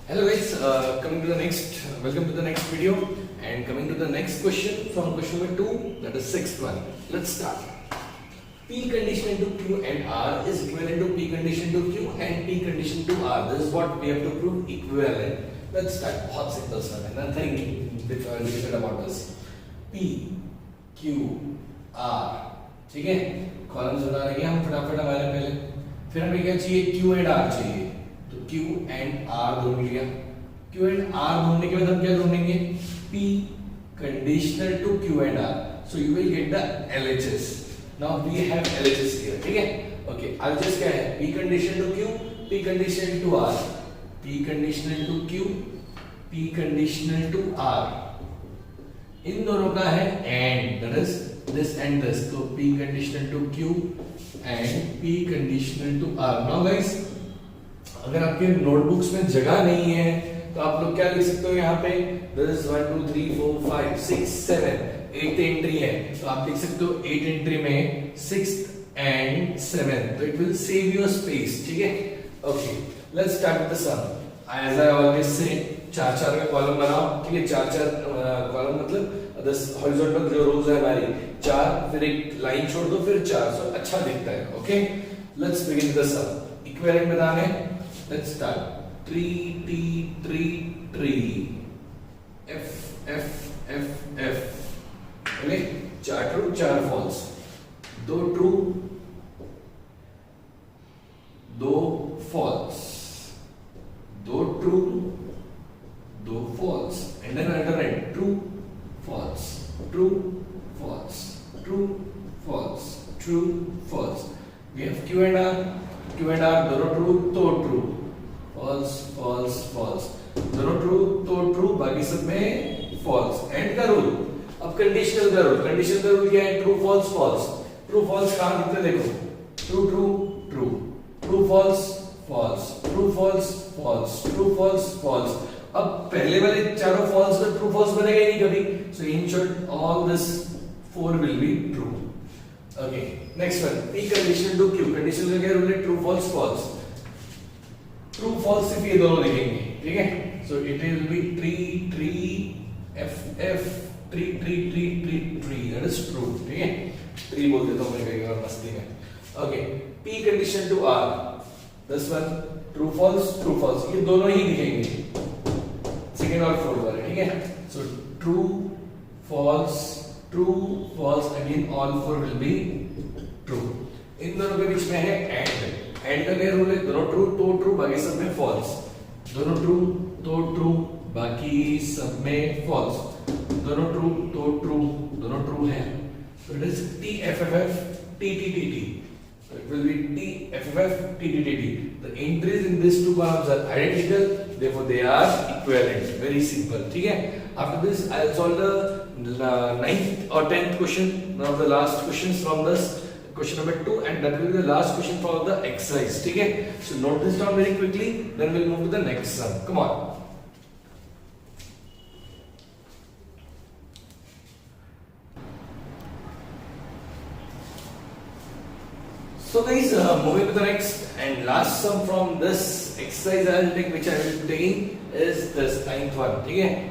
Hello guys, welcome to the next video and coming to the next question from question number 2, that is sixth one. Let's start. P condition into Q and R is equivalent to P condition to Q and P condition to R. This is what we have to prove equivalent. Let's start. बहुत simple सा है, nothing difficult about this. P, Q, R, ठीक है? Columns बना लेंगे हम फटाफट हमारे पहले. फिर हमें क्या चाहिए? Q and R चाहिए. तो Q and R ढूंढ लिया. Q and R ढूंढने के बाद हम क्या ढूंढेंगे? P conditional to Q and R. So you will get the LHS. Now we have LHS here. ठीक है? Okay. LHS क्या है? P conditional to Q, P conditional to R. P conditional to Q, P conditional to R. इन दोनों का है and that is this and this. तो P conditional to Q and P conditional to R. Now guys, अगर आपके notebooks में जगह नहीं है तो आप लोग क्या लिख सकते हो यहाँ पे? There is 1 2 3 4 5 6 7 8 एंट्री है, तो आप लिख सकते हो 8 एंट्री में 6th and 7th, तो it will save your space. ठीक है? Okay, let's start with the sum. As I always say, चार चार का कॉलम बनाओ. ठीक है? चार चार कॉलम मतलब दस हॉरिजॉन्टल जो रोज है हमारी, चार, फिर एक लाइन छोड़ दो, फिर चार, सो अच्छा दिखता है. Okay, let's begin the sum. Equivalent बताने. Let's start. 3 3 3 F F F F. Okay, चार ट्रू चार फॉल्स, दो ट्रू दो फॉल्स, दो ट्रू दो false, and then alternate true false true false true false true false. We have Q and R. Q and R दोनों true तो true, false false false, दोनों true तो true, बाकी सब में फॉल्स. एंड का रूल. अब कंडीशनल का रूल. कंडीशनल का रूल क्या है? True false false. True false कहां दिखते हैं? देखो, true true true, true false false, true false false, true false false. अब पहले वाले चारों फॉल्स में ट्रू फॉल्स बनेगा ही नहीं कभी, so in short all this four will be true. Okay, next one. P conditional to Q. Conditional का क्या रूल है? True false false. True false सिर्फ ये दोनों दिखेंगे. ठीक है? So it will be true true F F true true true true true, that is true. ठीक है? ट्री बोल देता हूं मैं कई बार मस्ती में. Okay, P condition to R. This one true false true false, ये दोनों ही दिखेंगे, सेकंड और फोर्थ वाले. ठीक है? So true false true false, again all four will be true. इन दोनों के बीच में है एंड. एंड का क्या रूल है? दोनों ट्रू तो ट्रू, बाकी सब में फॉल्स. दोनों ट्रू तो ट्रू, बाकी सब में फॉल्स. दोनों ट्रू तो ट्रू, दोनों ट्रू है. So it is T F F F T T T T. So it will be T F F F T T T T. The entries in these two columns are identical, therefore they are equivalent. Very simple. ठीक है? After this, I'll solve the 9th or 10th question, one of the last questions from this question number 2, and that will be the last question for the exercise. ठीक है? So note this down very quickly, then we'll move to the next sum. Come on. So guys, moving to the next and last sum from this exercise I'll take, which I will be taking, is this 9th one. ठीक है?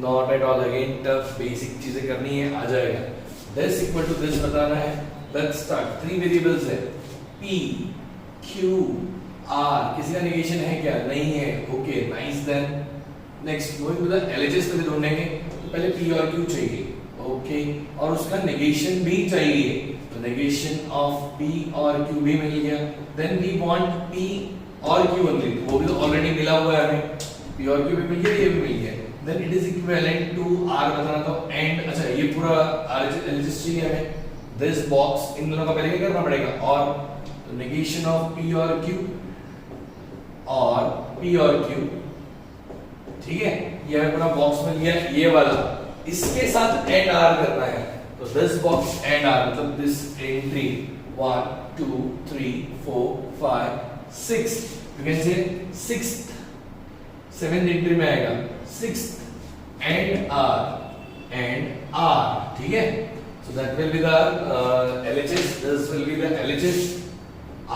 Not at all again tough, basic चीजें करनी है, आ जाएगा. This equal to this बताना है. Let's start. 3 variables है, P Q R. किसी का नेगेशन है क्या? नहीं है. Okay, nice. Then next going to the LHS पे ढूंढेंगे, तो पहले P और Q चाहिए. ओके, और उसका नेगेशन भी चाहिए, तो नेगेशन ऑफ P और Q भी मिल गया. देन वी वांट P और Q ओनली, वो भी तो ऑलरेडी मिला हुआ है हमें. P और Q भी मिल गया, ये भी मिल गया. Then it is equivalent to R बताना था. एंड अच्छा, ये पूरा LHS चाहिए हमें. दिस बॉक्स, इन दोनों का पहले क्या करना पड़ेगा? और तो नेगेशन ऑफ P और Q और P और Q. ठीक है? ये हमें पूरा बॉक्स मिल गया, ये वाला. इसके साथ एंड R करना है, तो दिस बॉक्स एंड R, मतलब this entry 1 2 3 4 5 6, you can say 6th 7th entry में आएगा 6th एंड R. ठीक है? So that will be the LHS. This will be the LHS.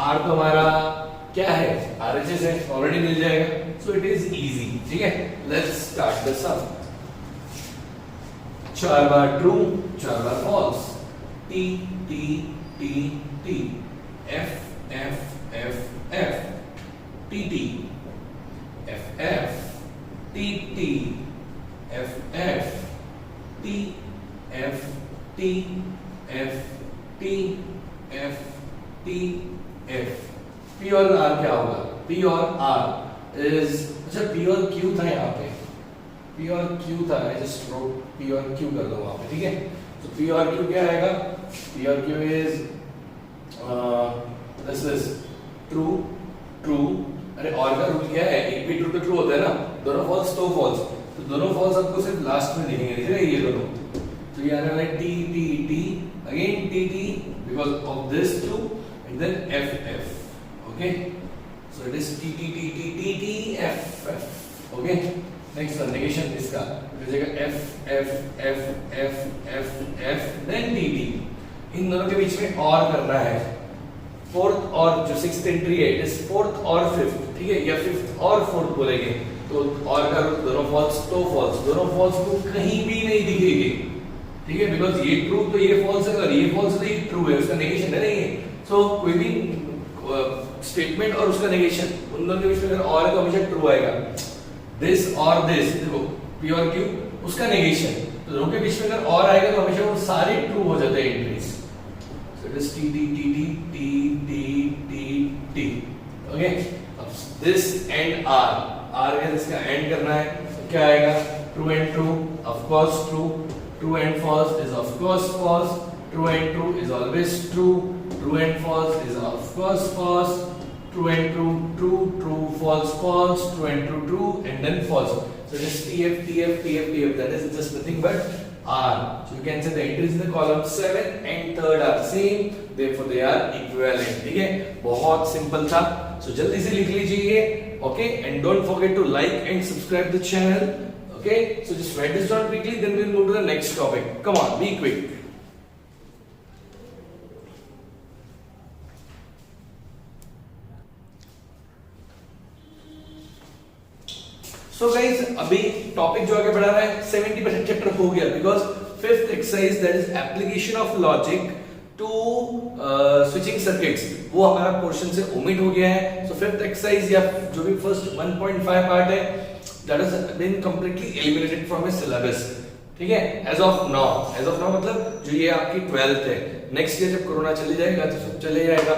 R तो हमारा क्या है, RHS है, ऑलरेडी मिल जाएगा, सो इट इज इजी। ठीक है, लेट्स स्टार्ट द सम। 4 बार ट्रू, 4 बार false, T T T T, F F F F, T T, F F, T T, F F, T F, T F, T F, T F। P और R क्या होगा? P और R is, अच्छा P और Q था यहाँ पे, P और Q था, I just wrote P और Q कर दो वहाँ पे। ठीक है, तो P और Q क्या आएगा? P और Q is this is true, true। अरे और का रूल क्या है? एक भी ट्रू तो ट्रू होता है ना, दोनों फॉल्स तो फॉल्स, तो दोनों फॉल्स आपको सिर्फ लास्ट में दिखेंगे, ठीक है, ये दोनों। तो ये आने वाला है T T T, again T T because of this two, and then F F। Okay, so it is T T T T T T F F। Okay, next one negation इसका हो जाएगा F F F F F F then T T। इन दोनों के बीच में और करना है, fourth और जो सिक्स्थ एंट्री है इट इज फोर्थ और फिफ्थ, ठीक है, या फिफ्थ और फोर्थ बोलेंगे तो और का दोनों फॉल्स तो फॉल्स, दोनों फॉल्स को कहीं भी नहीं दिखेगी, ठीक है, बिकॉज ये ट्रू तो ये फॉल्स है और ये फॉल्स तो ये ट्रू है, उसका नेगेशन है नहीं है। सो कोई भी स्टेटमेंट और उसका नेगेशन उन दोनों के बीच में अगर और है तो हमेशा ट्रू आएगा। दिस और दिस, देखो P और Q उसका नेगेशन, तो दोनों के बीच में अगर और आएगा तो हमेशा वो सारे ट्रू हो जाते हैं entries. So it is T T T T T T T T। Okay, अब दिस एंड R है, इसका एंड करना है तो क्या आएगा? True and true, of course true, true and false is of course false, true and true is always true, true and false is of course false, true and true true, true false false, true and true true, and then false। So it is TF TF TF TF, that is just nothing but R। So you can say the entries in the column 7 and 3rd are same, therefore they are equivalent। ठीक है, बहुत simple था, so जल्दी से लिख लीजिए। Okay, and don't forget to like and subscribe the channel। Okay, so just write this down quickly, then we'll move to the next topic। Come on, be quick। So guys, अभी topic जो आगे बढ़ा रहा है 70% chapter हो गया, because fifth exercise that is application of logic to switching circuits, वो हमारा पोर्शन से ओमिट हो गया है। सो फिफ्थ एक्सरसाइज या जो भी फर्स्ट 1.5 पार्ट है that has been completely eliminated from his syllabus. ठीक है, एज ऑफ नाउ मतलब जो ये आपकी 12th है, नेक्स्ट ईयर जब कोरोना चली जाएगा तो सब चले जाएगा।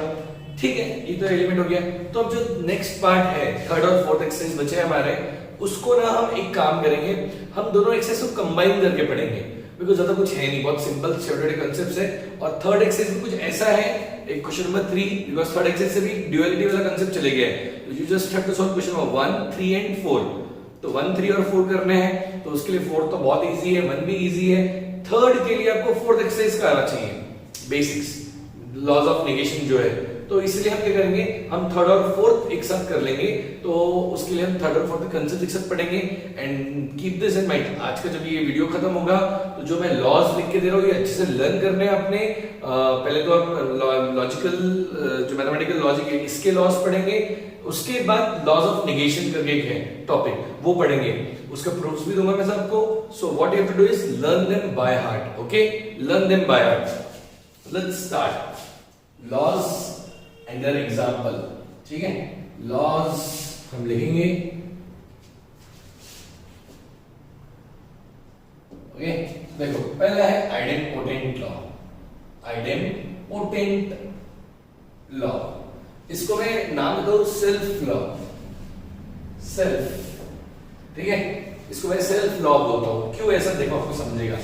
ठीक है, ये तो एलिमेंट हो गया। तो अब जो नेक्स्ट पार्ट है, थर्ड और फोर्थ एक्सरसाइज बचे हमारे, उसको ना हम एक काम करेंगे, हम दोनों एक्सरसाइज को कंबाइन करके पढ़ेंगे, बिकॉज ज्यादा कुछ है नहीं, बहुत सिंपल छोटे कॉन्सेप्ट्स है। और थर्ड एक्सरसाइज में कुछ ऐसा है, एक question number 3, because third exercise से भी ड्युअलिटी वाला कांसेप्ट चले गया है। You just have to solve question number 1, 3 and 4। तो 1, 3 और 4 करने हैं, तो उसके लिए 4 तो बहुत इजी है, 1 भी इजी है। थर्ड के लिए आपको फोर्थ एक्सरसाइज का आना चाहिए, बेसिक्स लॉज ऑफ नेगेशन जो है, तो इसलिए हम क्या करेंगे, हम थर्ड और फोर्थ एक साथ कर लेंगे। तो उसके लिए हम थर्ड और फोर्थ कंसेप्ट एक साथ पढ़ेंगे। And keep this in mind, आज का जब ये वीडियो खत्म होगा तो जो मैं लॉज लिख के दे रहा हूँ ये अच्छे से लर्न करने हैं अपने। पहले तो हम लॉजिकल जो मैथमेटिकल लॉजिक है इसके लॉज पढ़ेंगे, उसके बाद लॉज ऑफ नेगेशन करके एक है टॉपिक, वो पढ़ेंगे, उसका प्रूफ्स भी दूंगा मैं सबको। So what you have to do is learn them by heart. Okay, learn them by heart. Let's start laws and then example. ठीक है, लॉज हम लिखेंगे। ओके, देखो पहला है आइडेम्पोटेंट लॉ। आइडेम्पोटेंट लॉ, इसको मैं नाम दो सेल्फ लॉ। सेल्फ, ठीक है, इसको मैं सेल्फ लॉ बोलता हूं। क्यों ऐसा, देखो आपको समझेगा।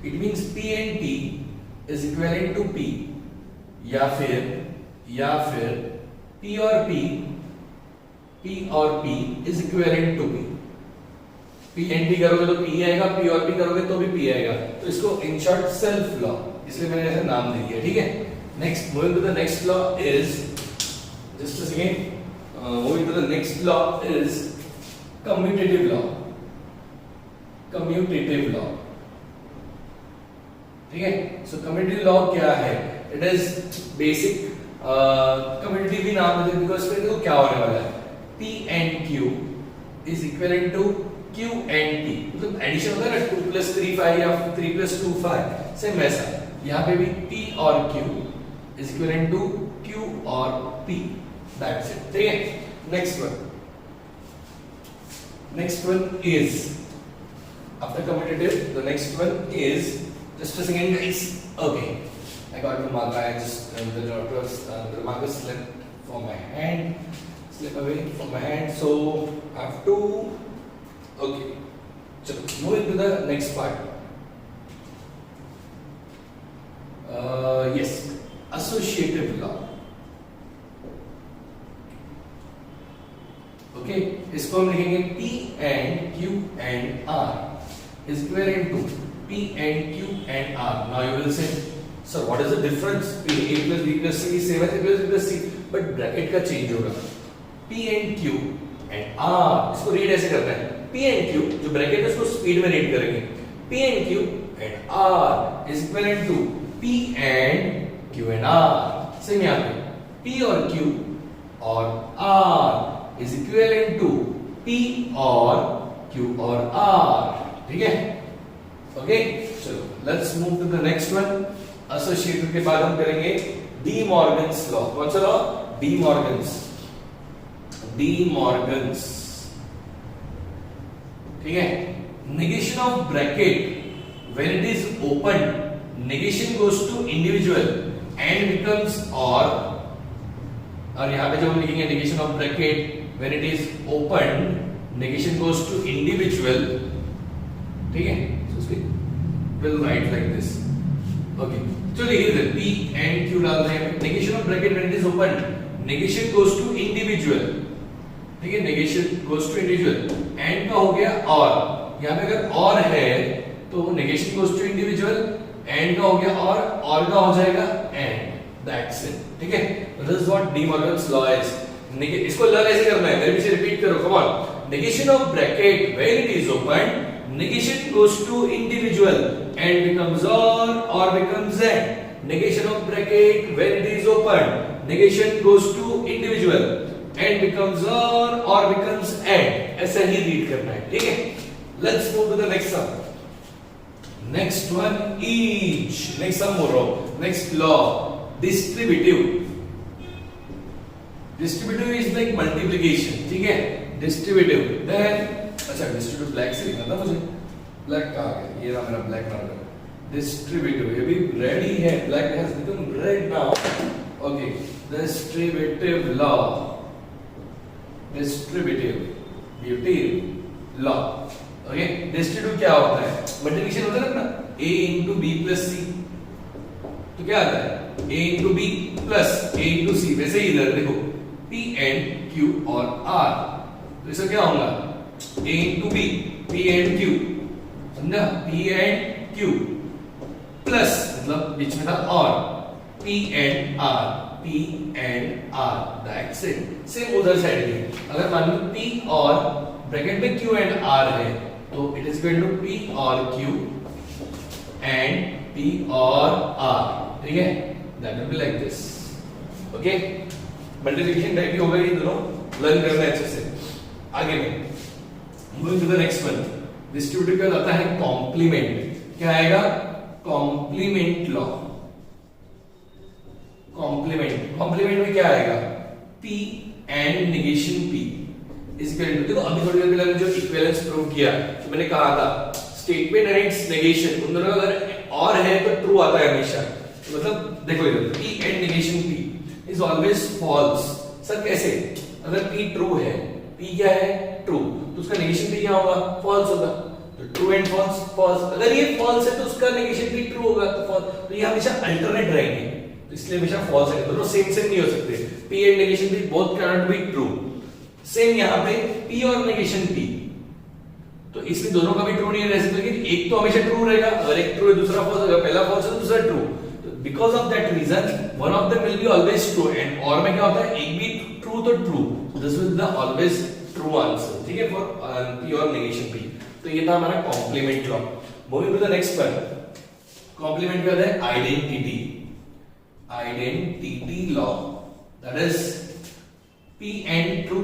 It means P and T is equivalent to P, या फिर P और P is equivalent to P। P and T करोगे तो P आएगा, P और P करोगे तो भी P आएगा। तो इसको इन शॉर्ट सेल्फ लॉ, इसलिए मैंने ऐसा नाम दे दिया। ठीक है, next moving to the next law is, just a second, moving to the next law is commutative law। commutative law, ठीक है। so commutative law क्या है? It is basic कम्युनिटी भी नाम दे, बिकॉज फिर देखो क्या होने वाला है, P and Q is equivalent to Q and T, मतलब एडिशन होता है ना 2 + 3 5 या 3 + 2 5, सेम वैसा यहाँ पे भी P और Q is equivalent to Q और P, दैट्स इट, ठीक है। Next one is after commutative, the next one is, just a second guys, okay, I got the marker, I just the marker slipped from my hand, slip away from my hand, so I have to, okay, so moving to the next part, yes, associative law, okay, इसको हम लिखेंगे P and Q and R is equivalent to P and Q and R. Now you will say, sir, what is the difference? P A plus B plus C is same as A plus B plus C, but bracket का change होगा. P and Q and R, इसको read ऐसे करना है. P and Q जो bracket है उसको speed में read करेंगे. P and Q and R is equivalent to P and Q and R. Same यहाँ पे P और Q और R is equivalent to P और Q और R. ठीक है, ओके, चलो let's move to the next one. Associative के बाद हम करेंगे डी मॉर्गन्स लॉ। कौन सा लॉ? डी मॉर्गन्स, ठीक है। Negation of bracket when it is open, negation goes to individual and becomes और यहां पे जब हम लिखेंगे negation of bracket when it is open, negation goes to individual, ठीक है। सो उसके will write like this, okay. चलो लिखिए P and Q डालते हैं। Negation of bracket when it is open, negation goes to individual, ठीक है, negation goes to individual. And का हो गया और, यहां पे अगर और है तो negation goes to individual, and का हो गया और का हो जाएगा एंड, दैट्स इट, ठीक है। This is what D Morgan's law is. इसको लर्न ऐसे करना है, मेरे पीछे रिपीट करो, come on. Negation of bracket when it is open, negation goes to individual and becomes or becomes and. Negation of bracket when it is open, negation goes to individual and becomes or becomes and. ऐसा ही read करना है, ठीक है। Let's move to the next sum. Next one is, next sum more, next law, distributive. Distributive is like multiplication, ठीक है, distributive. Then अच्छा, distributive black से लिखना था मुझे, ब्लैक कहाँ गया? ये रहा मेरा ब्लैक मार्कर। डिस्ट्रीब्यूटिव, ये भी रेड ही है, black has become red now, okay. Distributive law, distributive law, okay. Distributive क्या होता है? मल्टीप्लिकेशन होता है ना, A into B plus C, तो क्या आता है? A into B plus A into C। वैसे ही इधर देखो P and Q और R, तो इसका क्या होगा? A into B, P and Q, समझा? P and Q प्लस, मतलब बीच में था और, P and R, that's it. Same उधर साइड में, अगर मान लो P और ब्रैकेट में Q and R है, तो it is going to P और Q and P और R, ठीक है? That will be like this, okay? Multiplication type की हो गई, दोनों लर्न करना है अच्छे से। आगे में Moving to the next one, distributive का आता है कॉम्प्लीमेंट। क्या आएगा? Complement law. कॉम्प्लीमेंट में क्या आएगा? P and negation P is equal to, देखो अभी थोड़ी देर पहले जो इक्विवेलेंस प्रूव किया, तो मैंने कहा था स्टेटमेंट एंड इट्स नेगेशन, उन दोनों का अगर और है तो ट्रू आता है हमेशा। तो मतलब देखो इधर P and negation P is always false। Sir कैसे? अगर P ट्रू है, P क्या है? ट्रू, तो उसका नेगेशन भी क्या होगा? फॉल्स होगा। तो ट्रू एंड फॉल्स, फॉल्स। अगर ये फॉल्स है तो उसका नेगेशन भी ट्रू होगा, तो फॉल्स। तो ये हमेशा अल्टरनेट रहेंगे, तो इसलिए हमेशा फॉल्स है। दोनों सेम नहीं हो सकते। P एंड नेगेशन भी both can not be true. Same यहाँ पे P और नेगेशन P, तो इसमें दोनों का भी ट्रू नहीं रह सकता, लेकिन एक तो हमेशा ट्रू रहेगा। अगर एक ट्रू है दूसरा फॉल्स, अगर पहला फॉल्स है तो दूसरा ट्रू। तो because of that reason one of them will be always true, and और में क्या होता है? एक भी ट्रू तो true, this will the always true answer, ठीक है, फॉर P और नेगेशन P। तो ये था हमारा complement law. Moving to the next one, complement क्या होता है? Identity law. That is P and true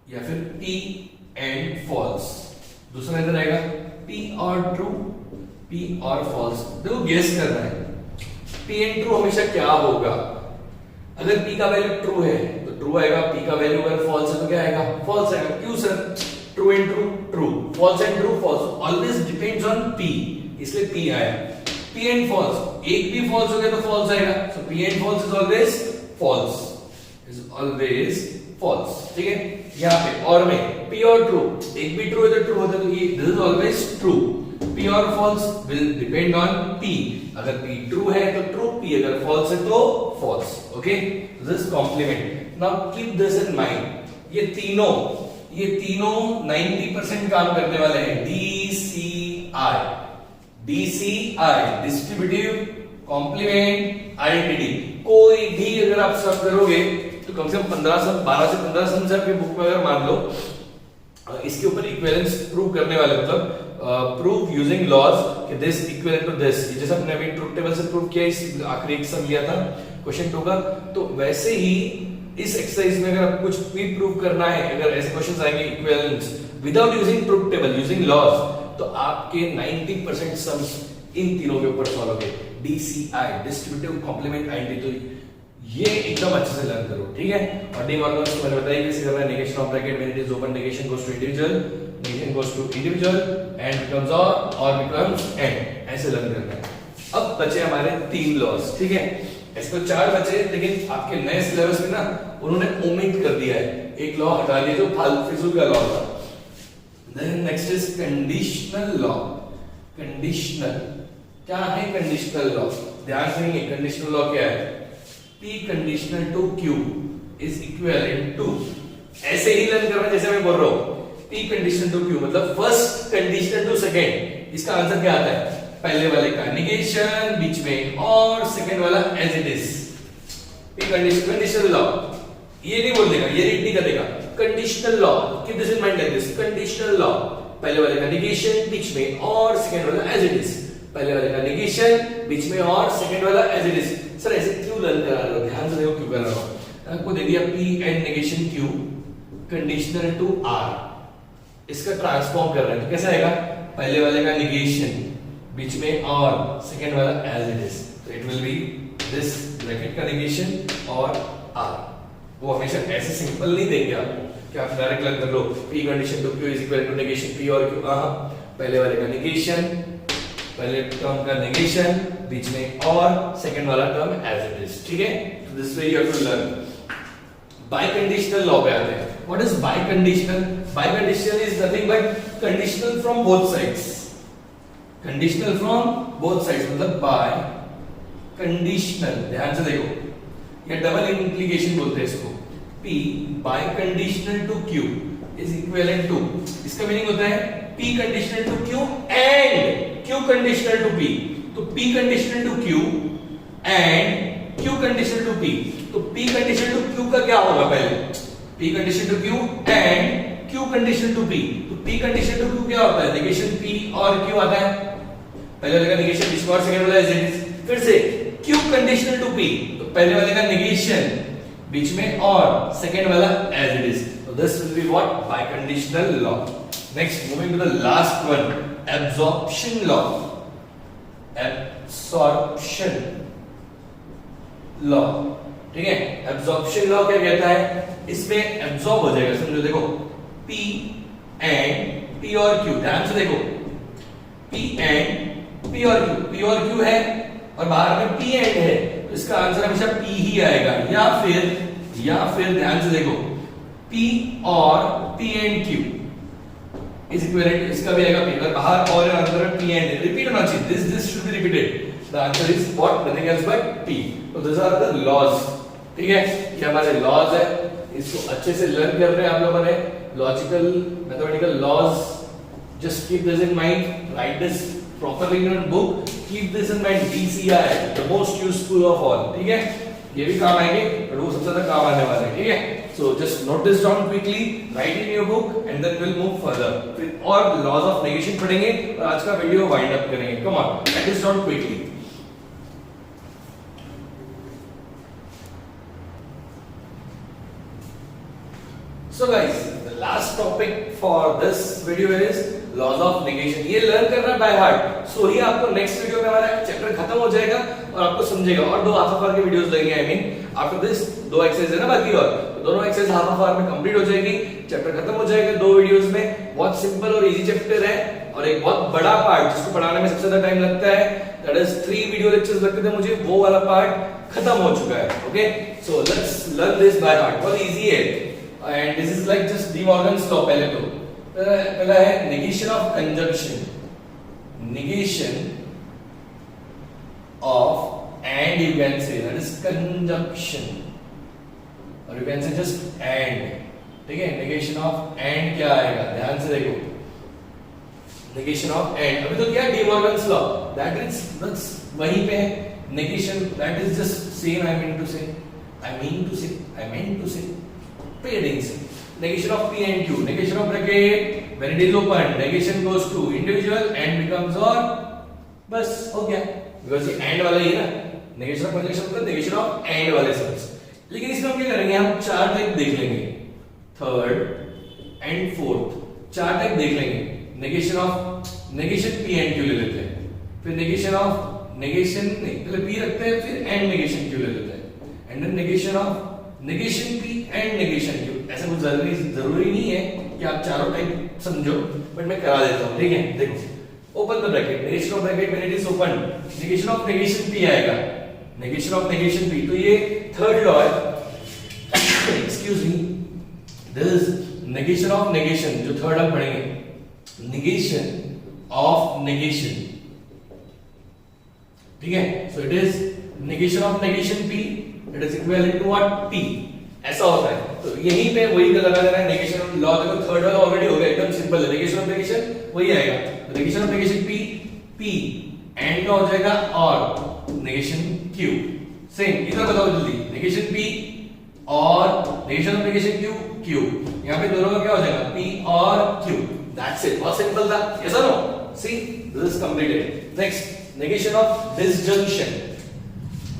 या फिर P एंड फॉल्स। दूसरा इधर आएगा P और ट्रू, P और फॉल्स। देखो गेस करना है P एंड ट्रू हमेशा क्या होगा। अगर P का वैल्यू ट्रू है तो ट्रू आएगा, P का वैल्यू अगर फॉल्स है तो क्या आएगा, फॉल्स आएगा। क्यों sir? True and true true, false and true false, always depends on P, इसलिए P आया। P एंड फॉल्स, एक भी फॉल्स हो गया तो फॉल्स आएगा, so P and false is always false, is always false. ठीक है, यहाँ पे और में P और ट्रू, एक भी ट्रू है तो ट्रू होता है, तो ये this is always true. P और false will depend on P, अगर P ट्रू है तो ट्रू, P अगर फॉल्स है तो false. Okay, this is complement. Now keep this in mind, ये तीनों 90% काम करने वाले हैं। DCI, distributive complement identity. कोई भी अगर आप सब करोगे तो कम से कम 12 से 15 सम आपके बुक में अगर मान लो इसके ऊपर इक्विवेलेंस प्रूव करने वाले, मतलब प्रूव यूजिंग लॉज कि दिस इक्विवेलेंट टू दिस, जैसे हमने अभी ट्रुथ टेबल से प्रूव किया, इस आखिरी एक सम लिया था क्वेश्चन 2 का, तो वैसे ही इस एक्सरसाइज में अगर आपको कुछ भी प्रूव करना है, अगर ऐसे क्वेश्चंस आएंगे equivalence without using truth table, using laws, तो आपके 90% सम्स इन तीनों के ऊपर सॉल्व होंगे। DCI, डिस्ट्रीब्यूटिव कॉम्प्लीमेंट आइडेंटिटी, ये एकदम अच्छे से लर्न करो। ठीक है, और डी मॉर्गन मैंने बताया कैसे करना है। Negation of bracket when it is open, negation goes to individual, negation goes to individual and becomes और बिकम्स एंड, ऐसे लर्न करना है। अब बचे हमारे 3 लॉज। ठीक है, इसमें 4 बचे, लेकिन आपके नए सिलेबस में ना उन्होंने ओमिट कर दिया है, एक लॉ हटा दिया जो फालतू का लॉ था। Then next is conditional law. Conditional क्या है? कंडीशनल लॉ ध्यान से, कंडीशनल लॉ क्या है? P conditional to Q is equivalent to, ऐसे ही लर्न करना जैसे मैं बोल रहा हूं, P कंडीशनल टू Q मतलब फर्स्ट कंडीशनल टू सेकंड, इसका आंसर क्या आता है? पहले वाले का नेगेशन, बीच में और, सेकंड वाला as it is. P conditional law, ये नहीं बोल देगा, ये रीड नहीं करेगा। Conditional law, keep this in mind like this. Conditional law, पहले वाले का नेगेशन, बीच में और, सेकंड वाला एज इट इज। पहले वाले का नेगेशन, बीच में और, सेकंड वाला एज इट इज। सर ऐसे क्यों लर्न करा रहे हो? ध्यान से देखो क्यों कर रहा हूं। आपको दे दिया P and negation Q conditional to R, इसका ट्रांसफॉर्म कर रहे हैं तो कैसे आएगा? पहले वाले का नेगेशन, बीच में और, सेकंड वाला एज इट इज, तो it will B this bracket का नेगेशन और R। वो हमेशा ऐसे सिंपल नहीं देंगे आपको कि आप डायरेक्ट लर्न कर लो P condition to Q is equal to negation P और Q। पहले वाले का नेगेशन, पहले टर्म का नेगेशन, बीच में और, सेकंड वाला टर्म एज इट इज। ठीक है, this way you have to learn. Biconditional law पे आते हैं। What is biconditional? Biconditional is nothing but conditional from both sides. Conditional from both sides मतलब biconditional, ध्यान से देखो, ये डबल इंप्लीकेशन बोलते हैं इसको। P biconditional to Q is equivalent to, इसका मीनिंग होता है P conditional to Q and Q conditional to P। तो P conditional to Q and Q conditional to P, तो P कंडीशनल टू Q का क्या होगा? पहले P conditional to Q and Q conditional to P, तो P conditional to Q क्या होता है? नेगेशन P और Q आता है, पहले वाले का नेगेशन, बीच में और, सेकंड वाला एज इट इज। फिर से Q कंडीशनल टू P, तो पहले वाले का नेगेशन, बीच में और, सेकंड वाला एज इट इज, तो this will be what? Biconditional law. Next moving to the last one, absorption law. Absorption law, ठीक है, एब्जॉर्प्शन लॉ क्या कहता है? इसमें एब्जॉर्ब हो जाएगा, समझो, देखो P एंड P और Q, ध्यान से देखो, P एंड P और Q, P और Q है और बाहर में P एंड है, तो इसका आंसर हमेशा P ही आएगा। या फिर ध्यान से देखो, P और P and Q is equivalent, इसका भी आएगा P, अगर बाहर और अंदर में P एंड, रिपीट होना चाहिए, this should be repeated. The answer is what? Nothing else but P. So these are the laws. ठीक है, ये हमारे laws है, इसको अच्छे से लर्न कर रहे हैं आप लोगों ने। Logical, mathematical laws. Just keep this in mind. Write this properly in your book. Keep this in mind. DCI, the most useful of all. ठीक है, ये भी काम आएंगे, पर वो सबसे ज्यादा काम आने वाले हैं। ठीक है, so just note this down quickly, write in your book, and then we'll move further. फिर और laws of negation पढ़ेंगे और आज का वीडियो वाइंड अप करेंगे। Come on, write this down quickly. So guys, the last topic for this video is laws of negation. ये learn करना by heart, सो ही आपको नेक्स्ट वीडियो में हमारा चैप्टर खत्म हो जाएगा और आपको समझेगा। और 2 हाफ आवर के वीडियोस लगेंगे, I mean after this 2 exercise है ना बाकी, और तो दोनों एक्सरसाइज हाफ आवर में कंप्लीट हो जाएगी, चैप्टर खत्म हो जाएगा 2 वीडियोस में। बहुत सिंपल और इजी चैप्टर है, और एक बहुत बड़ा पार्ट जिसको पढ़ाने में सबसे ज्यादा टाइम लगता है, दैट इज 3 वीडियो लेक्चर्स लगते थे मुझे, वो वाला पार्ट खत्म हो चुका है। Okay, so let's learn this by heart. बहुत इजी है, and this is like just D Morgan's law. पहला है negation of conjunction, negation of, and you can say that is conjunction, or you can say just and, ठीक है। negation of and क्या आएगा, ध्यान से देखो, negation of and, अभी तो क्या D Morgan's law, that is that's वहीं पे है, negation that is just same I mean to say, pay attention। negation of p and q, negation of bracket when it is open, negation goes to individual and becomes or, बस हो गया, because ये and वाला ही है ना, negation of conjunction मतलब negation of and वाले sense. लेकिन इसमें हम क्या करेंगे, हम 4 टाइप देख लेंगे, थर्ड एंड फोर्थ 4 टाइप देख लेंगे। negation of negation p and q ले लेते हैं, फिर negation of negation नहीं, पहले p रखते हैं, फिर and negation q ले लेते हैं, and then negation of negation p and negation q। ऐसा कुछ जरूरी नहीं है कि आप चारों टाइप समझो, बट मैं करा देता हूं, ठीक है। देखो, open the bracket, negation of bracket when it is open, negation of negation p आएगा, negation of negation p, तो ये थर्ड लॉ है, excuse me, this negation of negation जो थर्ड हम पढ़ेंगे, negation of negation, ठीक है। So it is negation of negation p, it is equivalent to what, p, ऐसा होता है। तो यहीं पे वही का लगा देना है, नेगेशन लॉ देखो थर्ड वाला ऑलरेडी हो गया, एकदम सिंपल है, नेगेशन ऑफ नेगेशन वही आएगा, negation of negation p, p and का हो जाएगा और नेगेशन q, सेम इधर बताओ जल्दी, नेगेशन p और negation of negation q, q, यहां पे दोनों का क्या हो जाएगा, p और q, दैट्स इट, बहुत सिंपल था, यस और no. See this is completed. Next, negation of disjunction,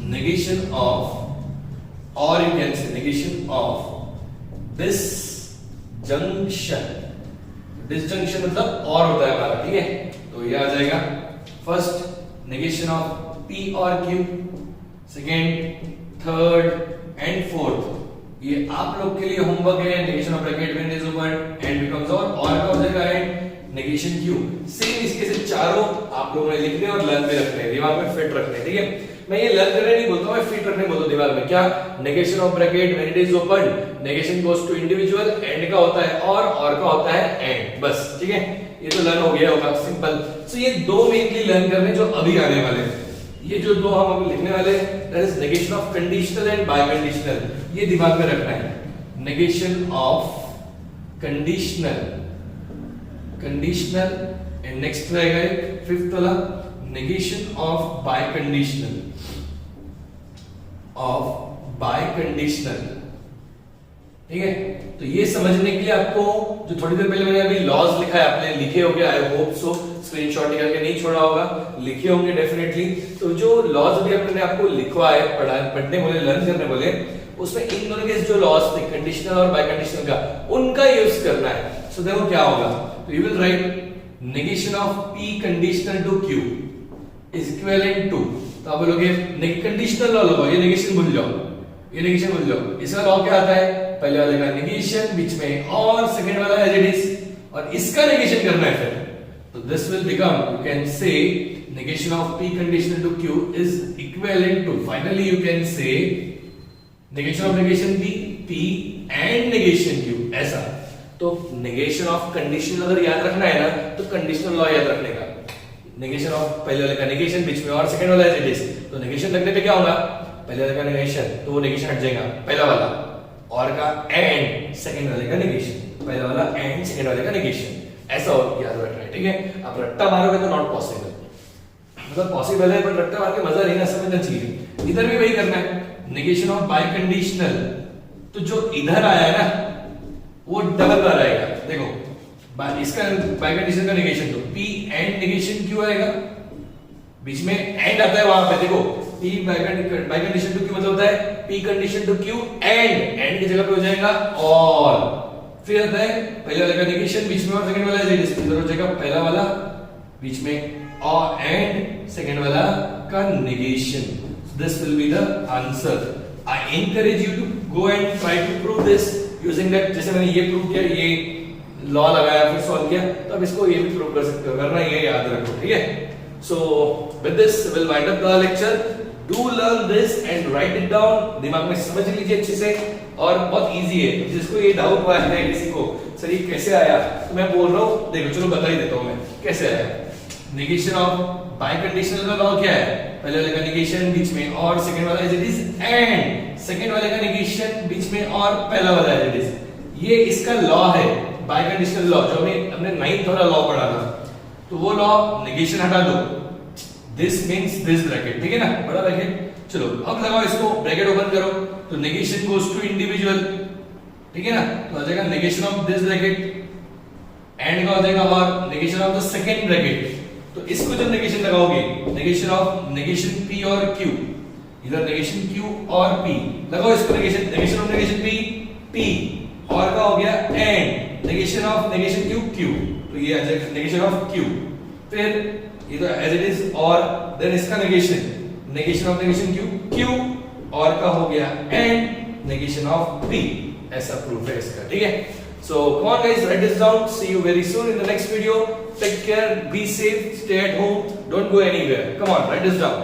negation of, or you can say negation of disjunction, disjunction मतलब और होता है हमारा, ठीक है। तो ये आ जाएगा फर्स्ट negation of p और q, second, third and fourth. ये आप लोग के लिए होमवर्क है, negation of bracket when is open and becomes और का हो जाएगा एंड negation q। सेम इसके से चारों आप लोगों ने लिखने और लर्न में रखने हैं, दिमाग में फिट रखने हैं, ठीक है। मैं ये लर्न करने नहीं बोलता हूं, मैं फिट रखने बोलता हूं दिमाग में। क्या, negation of bracket when it is open, negation goes to individual, and का होता है और का होता है एंड, बस, ठीक है। ये तो लर्न हो गया होगा, सिंपल। सो ये 2 मेनली लर्न करने जो अभी आने वाले हैं, ये जो 2 हम अभी लिखने वाले हैं, that is negation of conditional and bye conditional, ये दिमाग में रखना है। Negation of conditional, conditional and next रहेगा एक फिफ्थ वाला, negation of biconditional, of biconditional, ठीक है। तो ये समझने के लिए आपको जो थोड़ी देर पहले मैंने अभी लॉज लिखा है, आपने लिखे होंगे, आई होप सो, स्क्रीनशॉट निकाल के नहीं छोड़ा होगा, लिखे होंगे डेफिनेटली। तो जो लॉज अभी मैंने आपको लिखवा है, पढ़ने बोले, लर्न करने बोले, उसमें इन दोनों के जो लॉज थे, कंडीशनल और बाइकंडीशनल का, उनका यूज करना है। सो देखो क्या होगा, तो you will write negation of p conditional to q is equivalent to, तो आप बोलोगे कंडीशनल लॉ लगाओ, ये नेगेशन भूल जाओ, ये नेगेशन भूल जाओ। इसका लॉ क्या आता है, पहले वाले का नेगेशन बीच में और सेकंड वाला एज इट इज, और इसका नेगेशन करना है फिर, तो this will become, you can say negation of p conditional to q is equivalent to, finally you can say negation of negation p and negation q, ऐसा। तो negation of conditional अगर याद रखना है ना, तो कंडीशनल लॉ याद रखने का, नेगेशन ऑफ पहले वाले का नेगेशन बीच में और सेकंड वाला एज इट इज, तो नेगेशन रखने पे क्या होगा, पहले वाले का नेगेशन, तो वो नेगेशन हट जाएगा, पहला वाला और का एंड सेकंड वाले का नेगेशन, पहला वाला एंड सेकंड वाले का नेगेशन, ऐसा याद रखना है, ठीक है। आप रट्टा मारोगे तो नॉट पॉसिबल, मतलब पॉसिबल है पर रट्टा मार के मजा नहीं ना, समझना चाहिए। इधर भी वही करना है, नेगेशन ऑफ बाइकंडीशनल, तो जो इधर आया है ना वो डबल बार आएगा, देखो इसका बाइकंडीशनल का नेगेशन, तो p एंड नेगेशन q आएगा, बीच में एंड आता है वहां पे, देखो p बाइकंडीशन टू q मतलब होता है p condition to q and की जगह पे हो जाएगा और, फिर आता है पहले वाले का नेगेशन बीच में और सेकंड वाला एज इट इज, इधर हो जाएगा पहला वाला बीच में और एंड सेकंड वाला का negation. This will be the answer. I encourage you to go and try to prove this using that. जैसे मैंने ये प्रूव किया, ये लॉ लगाया फिर सॉल्व किया, तो अब इसको ये भी प्रूव कर सकते हो. करना ये याद रखो, ठीक है. So with this will wind up the lecture. Do learn this and right it down. दिमाग में समझ लीजिए अच्छे से, और बहुत इजी है. जिसको ये डाउट हुआ है किसी को सर ये कैसे आया, तो मैं बोल रहा हूँ देखो, चलो बता ही देता हूँ मैं कैसे आया. नेगेशन ऑफ बाइकंडीशनल का लॉ क्या है? पहले वाले का नेगेशन बीच में और सेकंड वाला as it is and second वाले का नेगेशन बीच में और पहला वाला एज इट इज. ये इसका लॉ है बाइकंडीशनल लॉ, जो हमने 9th वाला लॉ पढ़ा था. तो वो लॉ नेगेशन हटा दो, दिस मींस दिस ब्रैकेट, ठीक है ना, बड़ा ब्रैकेट. चलो अब लगाओ इसको, ब्रैकेट ओपन करो तो नेगेशन गोस टू इंडिविजुअल, ठीक है ना. तो आ जाएगा negation of this bracket, and का हो जाएगा और negation of the second bracket. तो इसको जब नेगेशन लगाओगे, नेगेशन ऑफ नेगेशन p और q, इधर नेगेशन q और p लगाओ इसको, negation negation of negation p और का हो गया and negation of negation q. तो ये आ जाएगा नेगेशन ऑफ q. फिर ये तो एज इट इज और देन इसका नेगेशन ऑफ नेगेशन q और का हो गया एंड नेगेशन ऑफ p. ऐसा प्रूफ है इसका, ठीक है. So come on guys, write this down. See you very soon in the next video. Take care, be safe, stay at home, don't go anywhere. Come on, write this down.